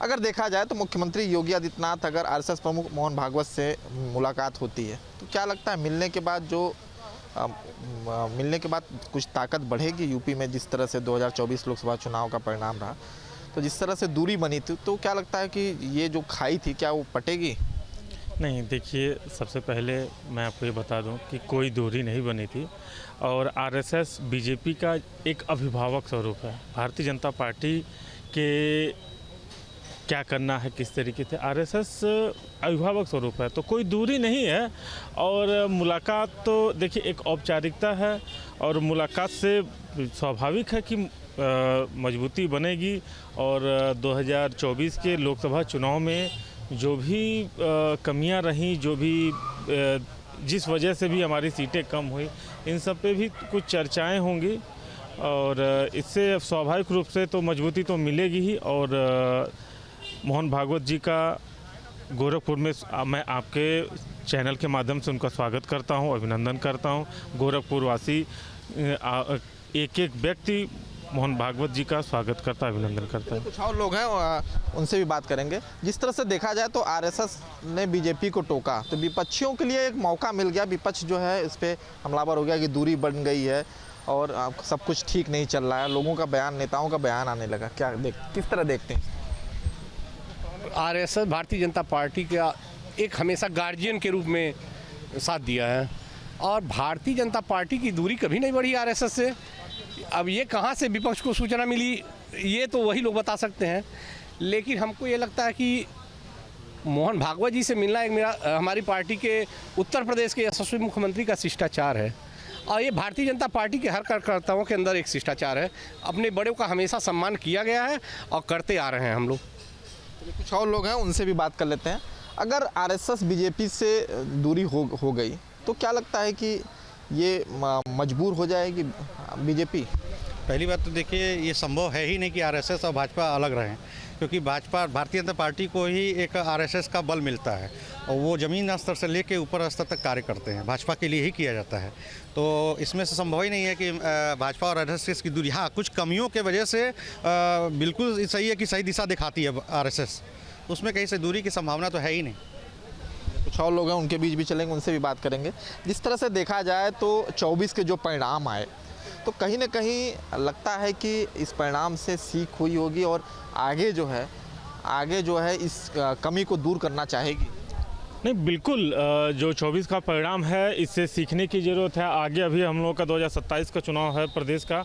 अगर देखा जाए तो मुख्यमंत्री योगी आदित्यनाथ अगर आरएसएस प्रमुख मोहन भागवत से मुलाकात होती है तो क्या लगता है मिलने के बाद कुछ ताकत बढ़ेगी यूपी में? जिस तरह से 2024 लोकसभा चुनाव का परिणाम रहा, तो जिस तरह से दूरी बनी थी, तो क्या लगता है कि ये जो खाई थी क्या वो पटेगी? नहीं, देखिए, सबसे पहले मैं आपको ये बता दूं कि कोई दूरी नहीं बनी थी और आरएसएस बीजेपी का एक अभिभावक स्वरूप है। भारतीय जनता पार्टी के क्या करना है, किस तरीके से, आरएसएस अभिभावक स्वरूप है, तो कोई दूरी नहीं है। और मुलाकात तो देखिए एक औपचारिकता है और मुलाकात से स्वाभाविक है कि मजबूती बनेगी और 2024 के लोकसभा चुनाव में जो भी कमियां रहीं, जो भी जिस वजह से भी हमारी सीटें कम हुई, इन सब पे भी कुछ चर्चाएं होंगी और इससे स्वाभाविक रूप से तो मजबूती तो मिलेगी ही। और मोहन भागवत जी का गोरखपुर में मैं आपके चैनल के माध्यम से उनका स्वागत करता हूं, अभिनंदन करता हूं। गोरखपुर वासी एक एक व्यक्ति मोहन भागवत जी का स्वागत करता है, अभिनंदन करता है। कुछ और लोग हैं, उनसे भी बात करेंगे। जिस तरह से देखा जाए तो आरएसएस ने बीजेपी को टोका, तो विपक्षियों के लिए एक मौका मिल गया। विपक्ष जो है इस पर हमलावर हो गया कि दूरी बढ़ गई है और सब कुछ ठीक नहीं चल रहा है। लोगों का बयान, नेताओं का बयान आने लगा। किस तरह देखते हैं? आरएसएस भारतीय जनता पार्टी का एक हमेशा गार्जियन के रूप में साथ दिया है और भारतीय जनता पार्टी की दूरी कभी नहीं बढ़ी आरएसएस से। अब ये कहाँ से विपक्ष को सूचना मिली, ये तो वही लोग बता सकते हैं, लेकिन हमको ये लगता है कि मोहन भागवत जी से मिलना हमारी पार्टी के उत्तर प्रदेश के यशस्वी मुख्यमंत्री का शिष्टाचार है और ये भारतीय जनता पार्टी के हर कार्यकर्ताओं के अंदर एक शिष्टाचार है। अपने बड़ों का हमेशा सम्मान किया गया है और करते आ रहे हैं हम लोग। कुछ और लोग हैं, उनसे भी बात कर लेते हैं। अगर आरएसएस बीजेपी से दूरी हो गई तो क्या लगता है कि ये मजबूर हो जाएगी बीजेपी? पहली बात तो देखिए, ये संभव है ही नहीं कि आरएसएस और भाजपा अलग रहें, क्योंकि भाजपा भारतीय जनता पार्टी को ही एक आरएसएस का बल मिलता है और वो ज़मीन स्तर से लेके ऊपर स्तर तक कार्य करते हैं, भाजपा के लिए ही किया जाता है। तो इसमें से संभव ही नहीं है कि भाजपा और आरएसएस की दूरी, हाँ कुछ कमियों के वजह से बिल्कुल सही है कि सही दिशा दिखाती है आरएसएस, उसमें कहीं से दूरी की संभावना तो है ही नहीं। कुछ और लोग हैं, उनके बीच भी चलेंगे, उनसे भी बात करेंगे। जिस तरह से देखा जाए तो 24 के जो परिणाम आए, तो कहीं ना कहीं लगता है कि इस परिणाम से सीख हुई होगी और आगे जो है इस कमी को दूर करना चाहेगी। नहीं, बिल्कुल, जो 24 का परिणाम है इससे सीखने की ज़रूरत है। आगे अभी हम लोगों का 2027 का चुनाव है प्रदेश का,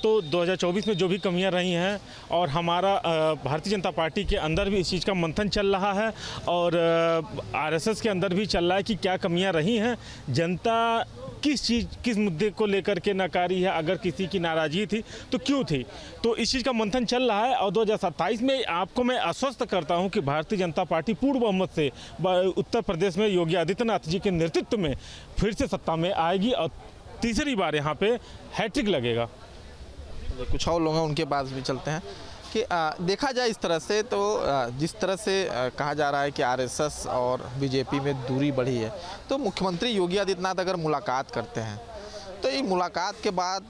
तो 2024 में जो भी कमियां रही हैं और हमारा भारतीय जनता पार्टी के अंदर भी इस चीज़ का मंथन चल रहा है और आरएसएस के अंदर भी चल रहा है कि क्या कमियां रही हैं, जनता किस मुद्दे को लेकर के नकारी है, अगर किसी की नाराज़गी थी तो क्यों थी, तो इस चीज़ का मंथन चल रहा है। और 2027 में आपको मैं आश्वस्त करता हूं कि भारतीय जनता पार्टी पूर्ण बहुमत से उत्तर प्रदेश में योगी आदित्यनाथ जी के नेतृत्व में फिर से सत्ता में आएगी और तीसरी बार यहाँ पे हैट्रिक लगेगा। कुछ और लोग हैं, उनके पास भी चलते हैं कि देखा जाए इस तरह से तो जिस तरह से कहा जा रहा है कि आरएसएस और बीजेपी में दूरी बढ़ी है, तो मुख्यमंत्री योगी आदित्यनाथ अगर मुलाकात करते हैं तो ये मुलाकात के बाद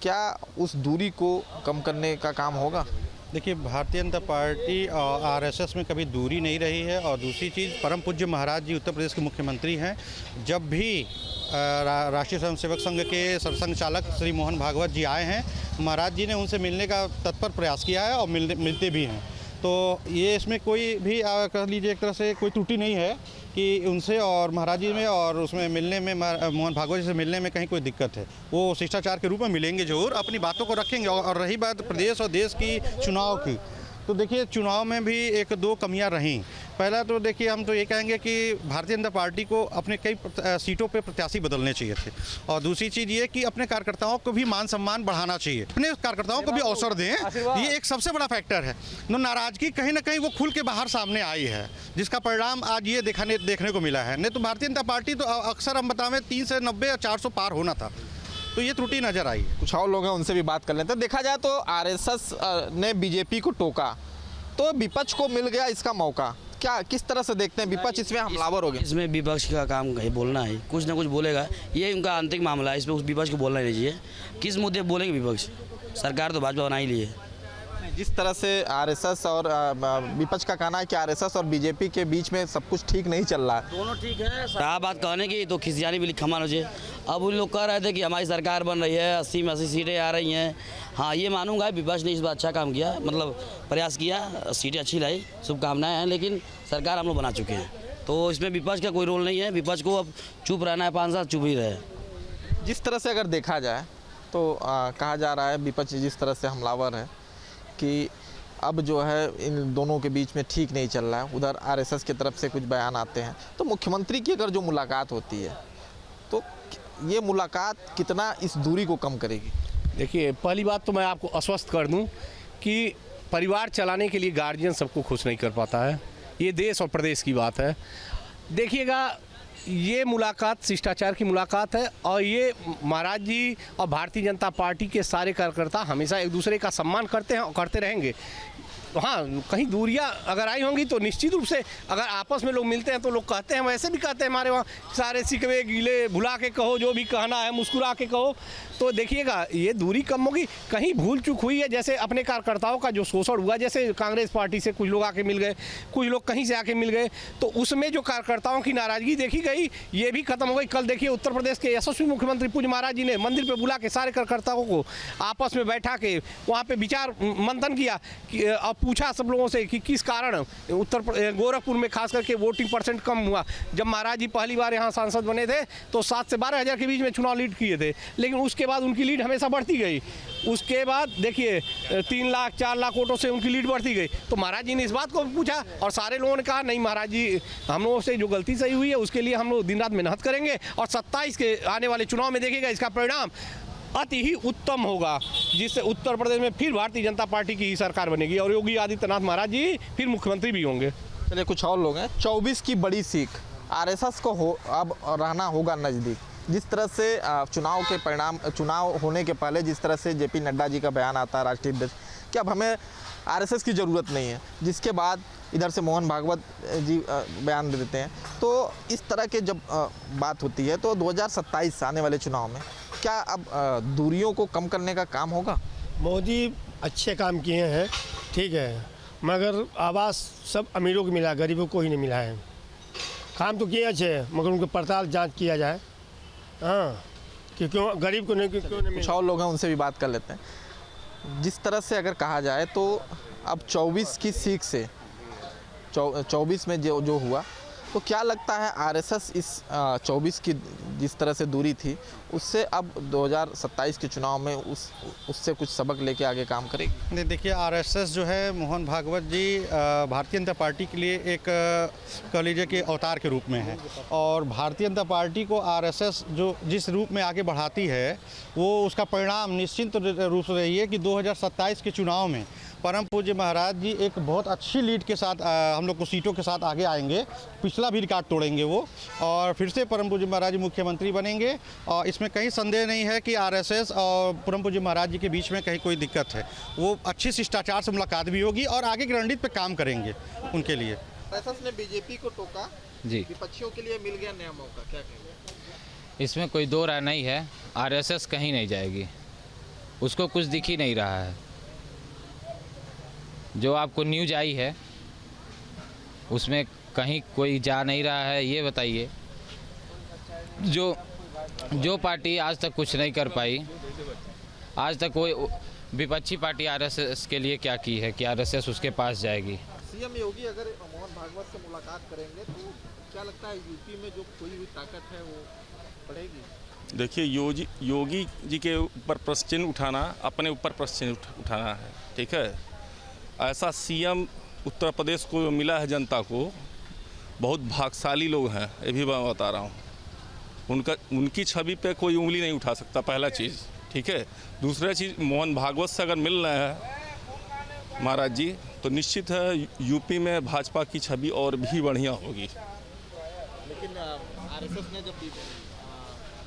क्या उस दूरी को कम करने का काम होगा? देखिए, भारतीय जनता पार्टी और आरएसएस में कभी दूरी नहीं रही है और दूसरी चीज़, परम पूज्य महाराज जी उत्तर प्रदेश के मुख्यमंत्री हैं। जब भी राष्ट्रीय स्वयंसेवक संघ के सरसंघ चालक श्री मोहन भागवत जी आए हैं, महाराज जी ने उनसे मिलने का तत्पर प्रयास किया है और मिलते भी हैं। तो ये इसमें कोई भी कह लीजिए एक तरह से कोई त्रुटि नहीं है कि उनसे और महाराज जी में और उसमें मिलने में, मोहन भागवत जी से मिलने में कहीं कोई दिक्कत है। वो शिष्टाचार के रूप में मिलेंगे जरूर, अपनी बातों को रखेंगे। और रही बात प्रदेश और देश की चुनाव की, तो देखिए चुनाव में भी एक दो कमियां रहीं। पहला तो देखिए, हम तो ये कहेंगे कि भारतीय जनता पार्टी को अपने कई सीटों पे प्रत्याशी बदलने चाहिए थे और दूसरी चीज़ ये कि अपने कार्यकर्ताओं को भी मान सम्मान बढ़ाना चाहिए, अपने कार्यकर्ताओं को भी अवसर दें, ये एक सबसे बड़ा फैक्टर है। नाराज़गी कहीं ना कहीं वो खुल के बाहर सामने आई है, जिसका परिणाम आज ये देखने को मिला है। नहीं तो भारतीय जनता पार्टी तो अक्सर हम बतावें 3 से 90 या 400 पार होना था, तो ये त्रुटि नजर आई है। कुछ और लोग हैं, उनसे भी बात कर लेते हैं। देखा जाए तो आरएसएस ने बीजेपी को टोका तो विपक्ष को मिल गया इसका मौका, क्या किस तरह से देखते हैं? विपक्ष इसमें हमलावर हो गया। इसमें विपक्ष का काम बोलना है, कुछ ना कुछ बोलेगा, ये उनका आंतरिक मामला है, इसमें उस विपक्ष को बोलना ही नहीं चाहिए। किस मुद्दे बोलेंगे विपक्ष? सरकार तो भाजपा बना ही ली है। जिस तरह से आरएसएस और विपक्ष का कहना है कि आरएसएस और बीजेपी के बीच में सब कुछ ठीक नहीं चल रहा है। दोनों ठीक है। रहा बात कहने की तो खिसियानी भी लिखा मान मुझे। अब उन लोग कह रहे थे कि हमारी सरकार बन रही है, 80 में 80 सीटें आ रही हैं। हाँ, ये मानूंगा विपक्ष ने इस बार अच्छा काम किया, मतलब प्रयास किया, सीटें अच्छी लाई, शुभकामनाएं हैं। लेकिन सरकार हम लोग बना चुके हैं, तो इसमें विपक्ष का कोई रोल नहीं है। विपक्ष को अब चुप रहना है, 5 साल चुप ही रहे। जिस तरह से अगर देखा जाए तो कहा जा रहा है विपक्ष जिस तरह से हमलावर है कि अब जो है इन दोनों के बीच में ठीक नहीं चल रहा है। उधर आरएसएस की तरफ से कुछ बयान आते हैं। तो मुख्यमंत्री की अगर जो मुलाकात होती है तो ये मुलाकात कितना इस दूरी को कम करेगी? देखिए, पहली बात तो मैं आपको आश्वस्त कर दूं कि परिवार चलाने के लिए गार्जियन सबको खुश नहीं कर पाता है। ये देश और प्रदेश की बात है। देखिएगा, ये मुलाकात शिष्टाचार की मुलाकात है और ये महाराज जी और भारतीय जनता पार्टी के सारे कार्यकर्ता हमेशा एक दूसरे का सम्मान करते हैं और करते रहेंगे। हाँ, कहीं दूरियां अगर आई होंगी तो निश्चित रूप से अगर आपस में लोग मिलते हैं तो लोग कहते हैं, वैसे भी कहते हैं हमारे वहाँ, सारे सिकवे गीले भुला के कहो, जो भी कहना है मुस्कुरा के कहो। तो देखिएगा, ये दूरी कम होगी। कहीं भूल चूक हुई है, जैसे अपने कार्यकर्ताओं का जो शोषण हुआ, जैसे कांग्रेस पार्टी से कुछ लोग आके मिल गए, कुछ लोग कहीं से आके मिल गए, तो उसमें जो कार्यकर्ताओं की नाराज़गी देखी गई ये भी खत्म हो गई। कल देखिए उत्तर प्रदेश के यशस्वी मुख्यमंत्री पूज्य महाराज जी ने मंदिर पर बुला के सारे कार्यकर्ताओं को आपस में बैठा के वहाँ पर विचार मंथन किया और पूछा सब लोगों से कि किस कारण गोरखपुर में खास करके वोटिंग परसेंट कम हुआ। जब महाराज जी पहली बार यहाँ सांसद बने थे तो 7 से 12 हज़ार के बीच में चुनाव लीड किए थे, लेकिन उसके बाद उनकी लीड हमेशा बढ़ती गई। उसके बाद देखिए 3 लाख 4 लाख वोटों से उनकी लीड बढ़ती गई। तो महाराज जी ने इस बात को पूछा और सारे लोगों ने कहा नहीं महाराज जी, हम लोगों से जो गलती सही हुई है उसके लिए हम लोग दिन रात मेहनत करेंगे और 27 के आने वाले चुनाव में देखिएगा इसका परिणाम अति ही उत्तम होगा, जिससे उत्तर प्रदेश में फिर भारतीय जनता पार्टी की ही सरकार बनेगी और योगी आदित्यनाथ महाराज जी फिर मुख्यमंत्री भी होंगे। चलिए, कुछ और लोग हैं। 24 की बड़ी सीख आरएसएस को अब रहना होगा नज़दीक। जिस तरह से चुनाव होने के पहले जिस तरह से जेपी नड्डा जी का बयान आता है राष्ट्रीय अध्यक्ष कि अब हमें आरएसएस की ज़रूरत नहीं है, जिसके बाद इधर से मोहन भागवत जी बयान दे देते हैं। तो इस तरह के जब बात होती है तो 2027 आने वाले चुनाव में क्या अब दूरियों को कम करने का काम होगा? मोदी अच्छे काम किए हैं, ठीक है, मगर आवास सब अमीरों को मिला, गरीबों को ही नहीं मिला है। काम तो किए अच्छे हैं मगर उनके पड़ताल जांच किया जाए। हाँ, कि क्यों गरीब को नहीं, क्यों नहीं? कुछ और लोग हैं, उनसे भी बात कर लेते हैं। जिस तरह से अगर कहा जाए तो अब 24 की सीख से 24 में जो हुआ, तो क्या लगता है आरएसएस इस 24 की जिस तरह से दूरी थी उससे अब 2027 के चुनाव में उससे कुछ सबक लेके आगे काम करेगी? नहीं, देखिए, आरएसएस जो है मोहन भागवत जी भारतीय जनता पार्टी के लिए एक कह लीजिए कि अवतार के रूप में है और भारतीय जनता पार्टी को आरएसएस जो जिस रूप में आगे बढ़ाती है वो उसका परिणाम निश्चित रूप से रही है कि 2027 के चुनाव में परम पूज्य महाराज जी एक बहुत अच्छी लीड के साथ हम लोग को सीटों के साथ आगे आएंगे। पिछला भी रिकॉर्ड तोड़ेंगे वो और फिर से परम पूज्य महाराज जी मुख्यमंत्री बनेंगे और इसमें कहीं संदेह नहीं है कि आरएसएस और परम पूज्य महाराज जी के बीच में कहीं कोई दिक्कत है। वो अच्छी शिष्टाचार से मुलाकात भी होगी और आगे की रणनीति पे काम करेंगे उनके लिए। आरएसएस ने बीजेपी को टोका, जी, विपक्षियों के लिए मिल गया नया मौका, क्या कहेंगे? इसमें कोई दो राय नहीं है। आरएसएस कहीं नहीं जाएगी, उसको कुछ दिख ही नहीं रहा है। जो आपको न्यूज आई है उसमें कहीं कोई जा नहीं रहा है। ये बताइए, जो पार्टी आज तक कुछ नहीं कर पाई, आज तक कोई विपक्षी पार्टी आरएसएस के लिए क्या की है कि आरएसएस उसके पास जाएगी? सीएम योगी अगर मोहन भागवत से मुलाकात करेंगे तो क्या लगता है यूपी में जो खोई हुई ताकत है वो बढ़ेगी? देखिए, योगी जी के ऊपर प्रश्न चिन्ह उठाना अपने ऊपर प्रश्न चिन्ह उठाना है, ठीक है। ऐसा सीएम उत्तर प्रदेश को मिला है जनता को, बहुत भाग्यशाली लोग हैं, ये भी मैं बता रहा हूँ। उनकी छवि पे कोई उंगली नहीं उठा सकता, पहला चीज़, ठीक है। दूसरा चीज़, मोहन भागवत से अगर मिल रहे हैं महाराज जी तो निश्चित है यूपी में भाजपा की छवि और भी बढ़िया होगी। लेकिन आरएसएस ने जब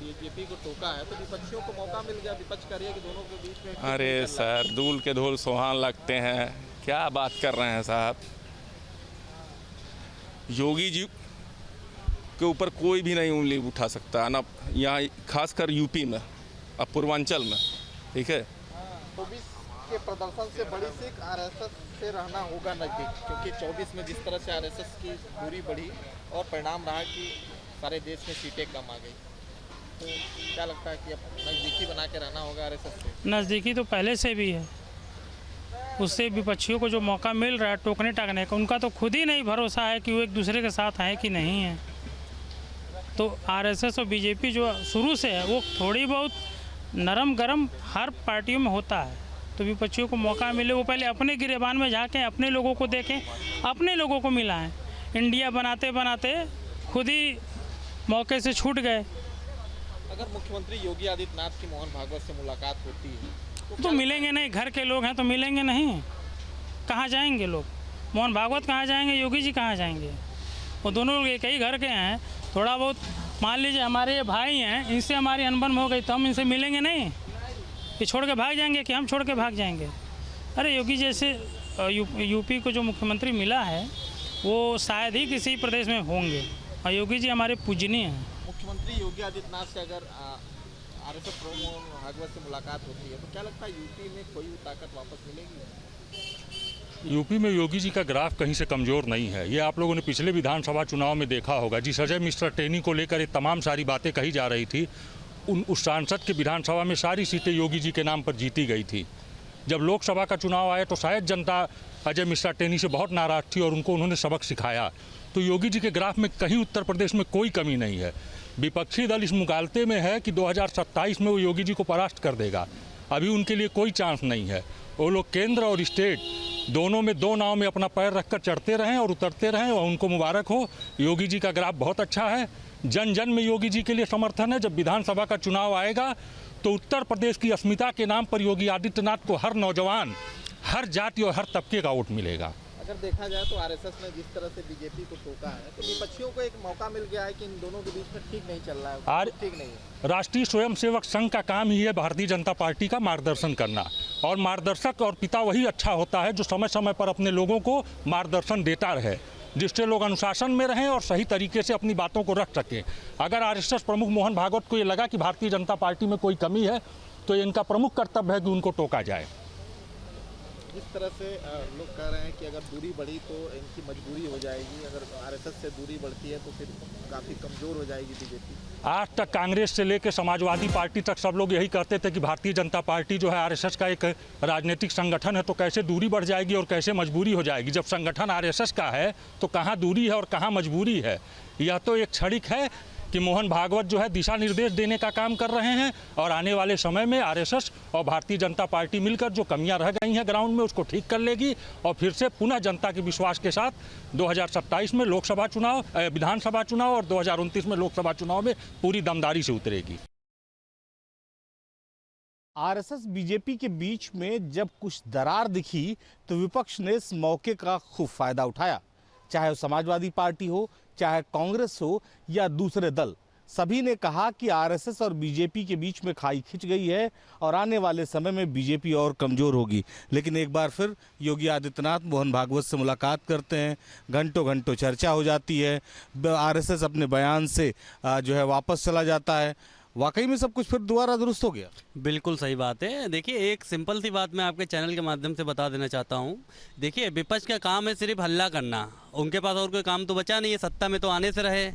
बीजेपी को टोका है तो विपक्षियों को मौका मिल गया, विपक्ष कर रही है कि दोनों के बीच में। अरे सर, दूल के धोल सुहान लगते हैं, क्या बात कर रहे हैं साहब। योगी जी के ऊपर कोई भी नहीं उंगली उठा सकता ना, यहाँ खासकर यूपी में, अब पूर्वांचल में, ठीक है। 24 के प्रदर्शन से बड़ी सीख आरएसएस से रहना होगा नज़दीक, क्योंकि 24 में जिस तरह से आरएसएस की दूरी बढ़ी और परिणाम रहा कि सारे देश में सीटें कम आ गई, तो क्या लगता है कि अब नज़दीकी बना के रहना होगा आरएसएस से? नज़दीकी तो पहले से भी है, उससे विपक्षियों को जो मौका मिल रहा है टोकने टाकने का, उनका तो खुद ही नहीं भरोसा है कि वो एक दूसरे के साथ हैं कि नहीं है। तो आरएसएस और बीजेपी जो शुरू से है वो थोड़ी बहुत नरम गरम हर पार्टियों में होता है, तो विपक्षियों को मौका मिले वो पहले अपने गिरेबान में झाँकें, अपने लोगों को देखें, अपने लोगों को मिलाएं। इंडिया बनाते बनाते खुद ही मौके से छूट गए। अगर मुख्यमंत्री योगी आदित्यनाथ की मोहन भागवत से मुलाकात होती है तो मिलेंगे नहीं, घर के लोग हैं तो मिलेंगे नहीं, कहाँ जाएंगे लोग? मोहन भागवत कहाँ जाएंगे, योगी जी कहाँ जाएंगे? वो दोनों लोग एक ही घर के हैं। थोड़ा बहुत मान लीजिए हमारे ये भाई हैं, इनसे हमारी अनबन हो गई तो हम इनसे मिलेंगे नहीं, ये छोड़ के भाग जाएंगे कि हम छोड़ के भाग जाएंगे? अरे योगी जैसे यूपी को जो मुख्यमंत्री मिला है वो शायद ही किसी प्रदेश में होंगे, और योगी जी हमारे पूजनीय हैं। मुख्यमंत्री योगी आदित्यनाथ से अगर आरएसएस प्रमुख मोहन भागवत से मुलाकात होती है तो क्या लगता है यूपी में कोई ताकत वापस मिलेगी? यूपी में योगी जी का ग्राफ कहीं से कमज़ोर नहीं है। ये आप लोगों ने पिछले विधानसभा चुनाव में देखा होगा, जिस अजय मिश्रा टेनी को लेकर ये तमाम सारी बातें कही जा रही थी, उस सांसद के विधानसभा में सारी सीटें योगी जी के नाम पर जीती गई थी। जब लोकसभा का चुनाव आया तो शायद जनता अजय मिश्रा टेनी से बहुत नाराज़ थी और उनको उन्होंने सबक सिखाया। तो योगी जी के ग्राफ में कहीं उत्तर प्रदेश में कोई कमी नहीं है। विपक्षी दल इस मुकालते में है कि 2027 में वो योगी जी को परास्त कर देगा। अभी उनके लिए कोई चांस नहीं है। वो लोग केंद्र और स्टेट दोनों में, दो नाव में अपना पैर रखकर चढ़ते रहें और उतरते रहें, और उनको मुबारक हो। योगी जी का ग्राफ बहुत अच्छा है, जन जन में योगी जी के लिए समर्थन है। जब विधानसभा का चुनाव आएगा तो उत्तर प्रदेश की अस्मिता के नाम पर योगी आदित्यनाथ को हर नौजवान, हर जाति और हर तबके का वोट मिलेगा। अगर देखा जाए तो आरएसएस ने जिस तरह से बीजेपी को टोका है तो विपक्षियों को एक मौका मिल गया है कि इन दोनों के बीच में ठीक नहीं चल रहा है, ठीक नहीं है। राष्ट्रीय स्वयंसेवक संघ का काम ही है भारतीय जनता पार्टी का मार्गदर्शन करना, और मार्गदर्शक और पिता वही अच्छा होता है जो समय समय पर अपने लोगों को मार्गदर्शन देता रहे, जिससे लोग अनुशासन में रहें और सही तरीके से अपनी बातों को रख सकें। अगर आरएसएस प्रमुख मोहन भागवत को ये लगा कि भारतीय जनता पार्टी में कोई कमी है तो इनका प्रमुख कर्तव्य है कि उनको टोका जाए। जिस तरह से लोग कह रहे हैं कि अगर दूरी बढ़ी तो इनकी मजबूरी हो जाएगी, अगर आरएसएस से दूरी बढ़ती है तो फिर काफ़ी कमज़ोर हो जाएगी बीजेपी। आज तक कांग्रेस से लेकर समाजवादी पार्टी तक सब लोग यही कहते थे कि भारतीय जनता पार्टी जो है आरएसएस का एक राजनीतिक संगठन है, तो कैसे दूरी बढ़ जाएगी और कैसे मजबूरी हो जाएगी। जब संगठन आरएसएस का है तो कहाँ दूरी है और कहाँ मजबूरी है। यह तो एक क्षणिक है कि मोहन भागवत जो है दिशा निर्देश देने का काम कर रहे हैं, और आने वाले समय में आरएसएस और भारतीय जनता पार्टी मिलकर जो कमियां रह गई हैं ग्राउंड में उसको ठीक कर लेगी, और फिर से पुनः जनता के विश्वास के साथ 2027 में लोकसभा चुनाव, विधानसभा चुनाव और 2029 में लोकसभा चुनाव में पूरी दमदारी से उतरेगी। आरएसएस बीजेपी के बीच में जब कुछ दरार दिखी तो विपक्ष ने इस मौके का खूब फायदा उठाया, चाहे वो समाजवादी पार्टी हो, चाहे कांग्रेस हो या दूसरे दल। सभी ने कहा कि आरएसएस और बीजेपी के बीच में खाई खिंच गई है और आने वाले समय में बीजेपी और कमज़ोर होगी। लेकिन एक बार फिर योगी आदित्यनाथ मोहन भागवत से मुलाकात करते हैं, घंटों घंटों चर्चा हो जाती है, आरएसएस अपने बयान से जो है वापस चला जाता है। वाकई में सब कुछ फिर दोबारा दुरुस्त हो गया। बिल्कुल सही बात है। देखिए, एक सिंपल सी बात मैं आपके चैनल के माध्यम से बता देना चाहता हूँ। देखिए, विपक्ष का काम है सिर्फ हल्ला करना, उनके पास और कोई काम तो बचा नहीं है। सत्ता में तो आने से रहे,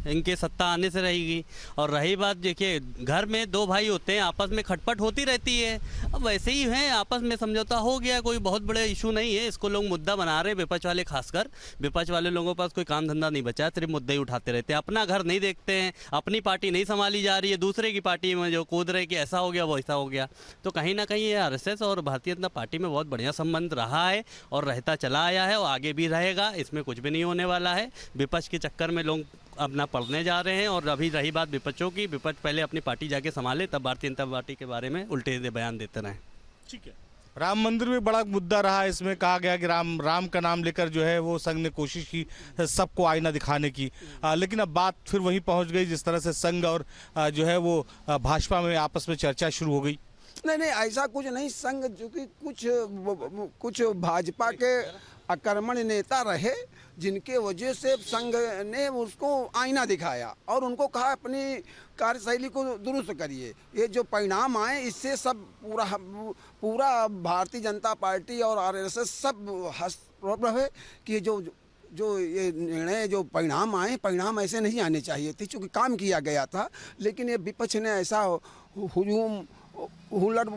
इनके सत्ता आने से रहेगी। और रही बात, देखिए घर में दो भाई होते हैं, आपस में खटपट होती रहती है। अब वैसे ही है, आपस में समझौता हो गया, कोई बहुत बड़े इशू नहीं है। इसको लोग मुद्दा बना रहे, विपक्ष वाले खासकर। विपक्ष वाले लोगों के पास कोई काम धंधा नहीं बचा, सिर्फ मुद्दे ही उठाते रहते हैं। अपना घर नहीं देखते हैं, अपनी पार्टी नहीं संभाली जा रही है, दूसरे की पार्टी में जो कूद रहे कि ऐसा हो गया वो ऐसा हो गया। तो कहीं ना कहीं ये आरएसएस और भारतीय जनता पार्टी में बहुत बढ़िया संबंध रहा है और रहता चला आया है और आगे भी रहेगा। इसमें कुछ भी नहीं होने वाला है। विपक्ष के चक्कर में लोग अपना पढ़ने जा रहे हैं। और अभी रही बात विपक्षों की, विपक्ष पहले अपनी पार्टी जाके संभाले, तब भारतीय जनता पार्टी के बारे में उल्टे बयान देते रहें। ठीक है। राम मंदिर में बड़ा मुद्दा रहा। इसमें कहा गया कि राम का नाम लेकर जो है वो संघ ने कोशिश की सबको आईना दिखाने की, लेकिन अब बात फिर वहीं पहुंच गई जिस तरह से संघ और जो है वो भाजपा में आपस में चर्चा शुरू हो गई। नहीं, ऐसा कुछ नहीं। संघ जो कि कुछ भाजपा के आक्रमण नेता रहे जिनके वजह से संघ ने उसको आईना दिखाया और उनको कहा अपनी कार्यशैली को दुरुस्त करिए। ये जो परिणाम आए इससे सब पूरा भारतीय जनता पार्टी और आरएसएस सब हस्तप्रभ है कि जो ये निर्णय जो परिणाम आए, परिणाम ऐसे नहीं आने चाहिए थे, चूँकि काम किया गया था, लेकिन ये विपक्ष ने ऐसा हुजूम हुल्लड़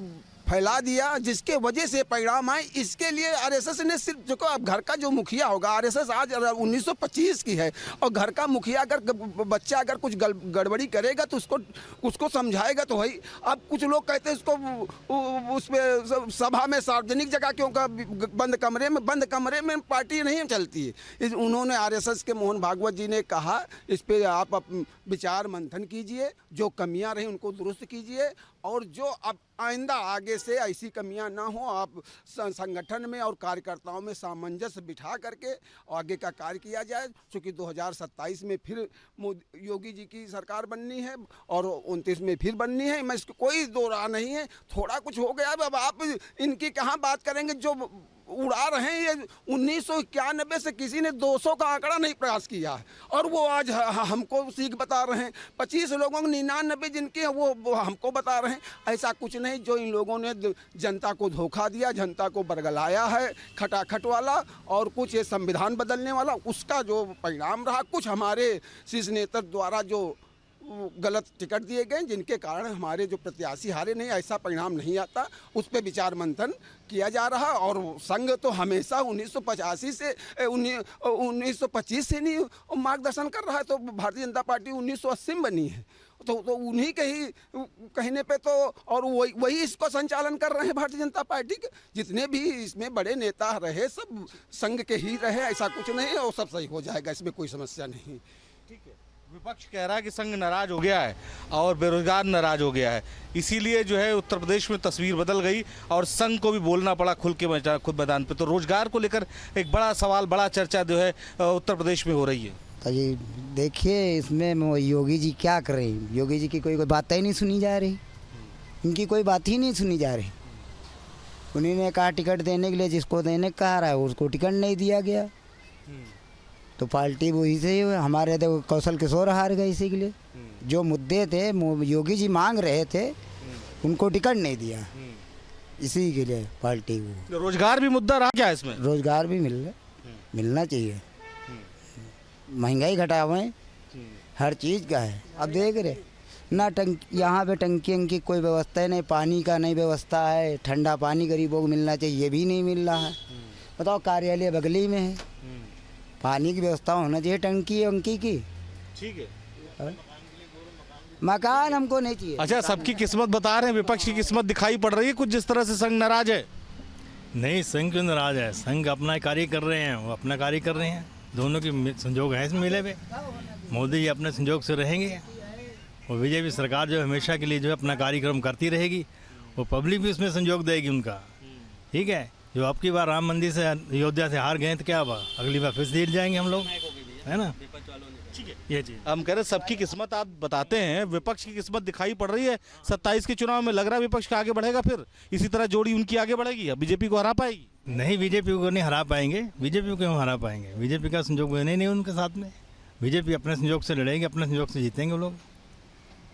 फैला दिया जिसके वजह से परिणाम आए। इसके लिए आरएसएस ने सिर्फ जो अब घर का जो मुखिया होगा, आरएसएस आज 1925 की है और घर का मुखिया अगर बच्चा अगर कुछ गड़बड़ी करेगा तो उसको समझाएगा तो भाई। अब कुछ लोग कहते हैं उसको उसमें सभा में सार्वजनिक जगह क्यों का बंद कमरे में पार्टी नहीं चलती है। उन्होंने आरएसएस के मोहन भागवत जी ने कहा इस पर आप विचार मंथन कीजिए, जो कमियां रही उनको दुरुस्त कीजिए और जो अब आइंदा आगे से ऐसी कमियां ना हो, आप संगठन में और कार्यकर्ताओं में सामंजस्य बिठा करके आगे का कार्य किया जाए। क्योंकि 2027 में फिर योगी जी की सरकार बननी है और 29 में फिर बननी है, मैं इसको कोई दो राह नहीं है। थोड़ा कुछ हो गया, अब आप इनकी कहाँ बात करेंगे। जो उड़ा रहे हैं ये 1991 से किसी ने 200 का आंकड़ा नहीं प्रयास किया है और वो आज हमको सीख बता रहे हैं। 25 लोगों को 99 जिनके वो हमको बता रहे हैं। ऐसा कुछ नहीं, जो इन लोगों ने जनता को धोखा दिया, जनता को बरगलाया है खटाखट वाला और कुछ ये संविधान बदलने वाला, उसका जो परिणाम रहा। कुछ हमारे शीर्ष नेतृत्व द्वारा जो गलत टिकट दिए गए जिनके कारण हमारे जो प्रत्याशी हारे नहीं, ऐसा परिणाम नहीं आता। उस पर विचार मंथन किया जा रहा और संघ तो हमेशा 1985 से 1925 से नहीं मार्गदर्शन कर रहा है। तो भारतीय जनता पार्टी 1980 में बनी है तो उन्हीं के ही कहने पे तो और वही इसको संचालन कर रहे हैं। भारतीय जनता पार्टी के जितने भी इसमें बड़े नेता रहे सब संघ के ही रहे, ऐसा कुछ नहीं है और सब सही हो जाएगा, इसमें कोई समस्या नहीं। ठीक है, विपक्ष कह रहा है कि संघ नाराज हो गया है और बेरोजगार नाराज हो गया है, इसीलिए जो है उत्तर प्रदेश में तस्वीर बदल गई और संघ को भी बोलना पड़ा खुल के खुद मैदान पे। तो रोजगार को लेकर एक बड़ा सवाल, बड़ा चर्चा जो है उत्तर प्रदेश में हो रही है। तो जी देखिए इसमें योगी जी क्या कर रहे हैं। योगी जी की कोई बात ही नहीं सुनी जा रही, इनकी कोई बात ही नहीं सुनी जा रही। उन्होंने कहा टिकट देने के लिए, जिसको देने कहा रहा है उसको टिकट नहीं दिया गया। तो पार्टी वही से हमारे तो कौशल किशोर हार गए। इसी के लिए जो मुद्दे थे योगी जी मांग रहे थे उनको टिकट नहीं दिया, इसी के लिए पार्टी को। रोजगार भी मुद्दा रहा क्या इसमें? रोजगार भी मिलना चाहिए, महंगाई घटावे, हर चीज़ का है। अब देख रहे ना यहाँ पे टंकी की कोई व्यवस्था नहीं, पानी का नहीं व्यवस्था है, ठंडा पानी गरीबों को मिलना चाहिए ये भी नहीं मिल रहा है। बताओ कार्यालय बगली में है, पानी की व्यवस्था होना चाहिए, टंकी अंकी की। ठीक है, मकान हमको नहीं चाहिए। अच्छा, सबकी किस्मत बता रहे हैं, विपक्ष की किस्मत दिखाई पड़ रही है कुछ जिस तरह से संघ नाराज है। नहीं, संघ क्यों नाराज है? संघ अपना कार्य कर रहे हैं, वो अपना कार्य कर रहे हैं। दोनों की संजोग है इसमें मिले हुए। मोदी जी अपने संजोग से रहेंगे और बीजेपी सरकार जो हमेशा के लिए जो है अपना कार्यक्रम करती रहेगी, वो पब्लिक भी उसमें संजोग देगी उनका। ठीक है, जो आपकी बार राम मंदिर से अयोध्या से हार गए तो क्या हुआ, अगली बार फिर से जीत जाएंगे हम लोग, है ना। ठीक है, ये चीज हम कह रहे सबकी किस्मत आप बताते हैं, विपक्ष की किस्मत दिखाई पड़ रही है। 27 के चुनाव में लग रहा है विपक्ष का आगे बढ़ेगा, फिर इसी तरह जोड़ी उनकी आगे बढ़ेगी, अब बीजेपी को हरा पाएगी। नहीं, बीजेपी को नहीं हरा पाएंगे। बीजेपी को क्यों हरा पाएंगे? बीजेपी का संजोग नहीं उनके साथ में। बीजेपी अपने संजोग से लड़ेगी, अपने संजोग से जीतेंगे वो लोग,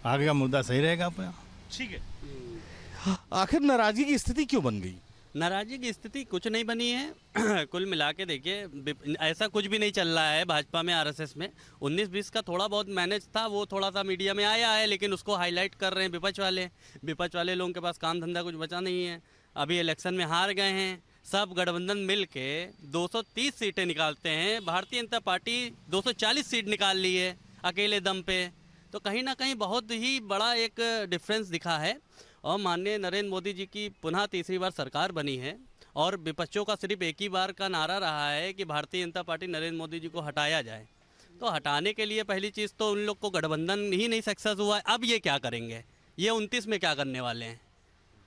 आगे का मुद्दा सही रहेगा अपना। ठीक है, आखिर नाराजगी की स्थिति क्यों बन गई? नाराजगी की स्थिति कुछ नहीं बनी है। कुल मिला के देखिए ऐसा कुछ भी नहीं चल रहा है भाजपा में, आरएसएस में। 19-20 का थोड़ा बहुत मैनेज था, वो थोड़ा सा मीडिया में आया है, लेकिन उसको हाईलाइट कर रहे हैं विपक्ष वाले लोगों के पास काम धंधा कुछ बचा नहीं है। अभी इलेक्शन में हार गए हैं, सब गठबंधन मिल के 230 सीटें निकालते हैं। भारतीय जनता पार्टी 240 सीट निकाल ली है अकेले दम पे। तो कहीं ना कहीं बहुत ही बड़ा एक डिफरेंस दिखा है। और माननीय नरेंद्र मोदी जी की पुनः तीसरी बार सरकार बनी है और विपक्षों का सिर्फ एक ही बार का नारा रहा है कि भारतीय जनता पार्टी नरेंद्र मोदी जी को हटाया जाए। तो हटाने के लिए पहली चीज़ तो उन लोग को गठबंधन ही नहीं सक्सेस हुआ है। अब ये क्या करेंगे, ये 29 में क्या करने वाले हैं?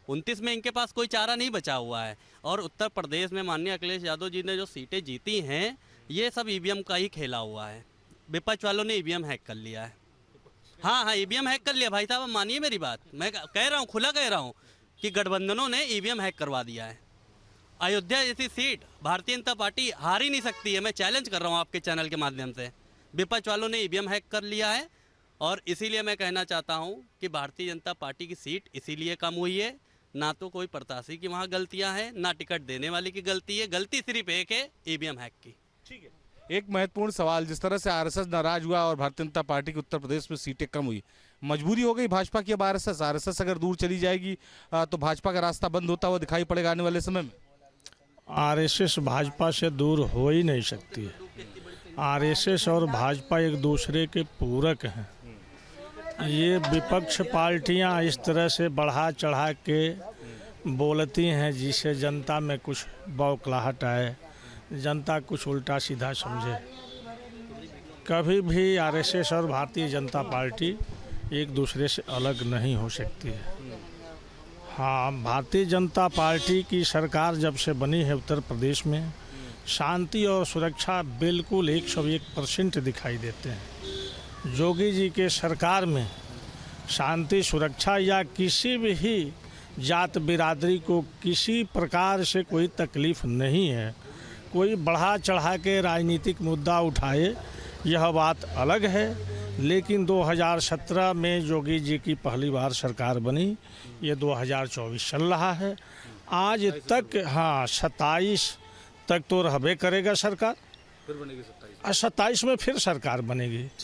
29 में इनके पास कोई चारा नहीं बचा हुआ है। और उत्तर प्रदेश में माननीय अखिलेश यादव जी ने जो सीटें जीती हैं, ये सब ईवीएम का ही खेला हुआ है। विपक्ष वालों ने ईवीएम हैक कर लिया है। हाँ, ईवीएम हैक कर लिया भाई साहब, मानिए मेरी बात। मैं कह रहा हूँ, खुला कह रहा हूँ कि गठबंधनों ने ईवीएम हैक करवा दिया है अयोध्या जैसी सीट भारतीय जनता पार्टी हार ही नहीं सकती है। मैं चैलेंज कर रहा हूँ आपके चैनल के माध्यम से। विपक्ष वालों ने ईवीएम हैक कर लिया है और इसीलिए मैं कहना चाहता हूँ कि भारतीय जनता पार्टी की सीट इसीलिए कम हुई है। ना तो कोई प्रत्याशी की वहाँ गलतियाँ हैं, ना टिकट देने वाले की गलती है। गलती सिर्फ एक है, ईवीएम हैक की। ठीक है, एक महत्वपूर्ण सवाल, जिस तरह से आरएसएस नाराज हुआ और भारतीय जनता पार्टी की उत्तर प्रदेश में सीटें कम हुई, मजबूरी हो गई भाजपा की अब आरएसएस अगर दूर चली जाएगी तो भाजपा का रास्ता बंद होता हुआ दिखाई पड़ेगा आने वाले समय में। आरएसएस भाजपा से दूर हो ही नहीं सकती है। आरएसएस और भाजपा एक दूसरे के पूरक हैं। ये विपक्ष पार्टियां इस तरह से बढ़ा चढ़ा के बोलती हैं जिससे जनता में कुछ बौखलाहट आए, जनता कुछ उल्टा सीधा समझे। कभी भी आरएसएस और भारतीय जनता पार्टी एक दूसरे से अलग नहीं हो सकती है। हाँ, भारतीय जनता पार्टी की सरकार जब से बनी है उत्तर प्रदेश में, शांति और सुरक्षा बिल्कुल 101% दिखाई देते हैं। योगी जी के सरकार में शांति सुरक्षा या किसी भी जात बिरादरी को किसी प्रकार से कोई तकलीफ नहीं है। कोई बढ़ा चढ़ा के राजनीतिक मुद्दा उठाए यह बात अलग है, लेकिन 2017 में योगी जी की पहली बार सरकार बनी, ये 2024 चल रहा है। आज तक हाँ 27 तक तो रहबे करेगा सरकार, फिर बनेगी 27 में फिर सरकार बनेगी।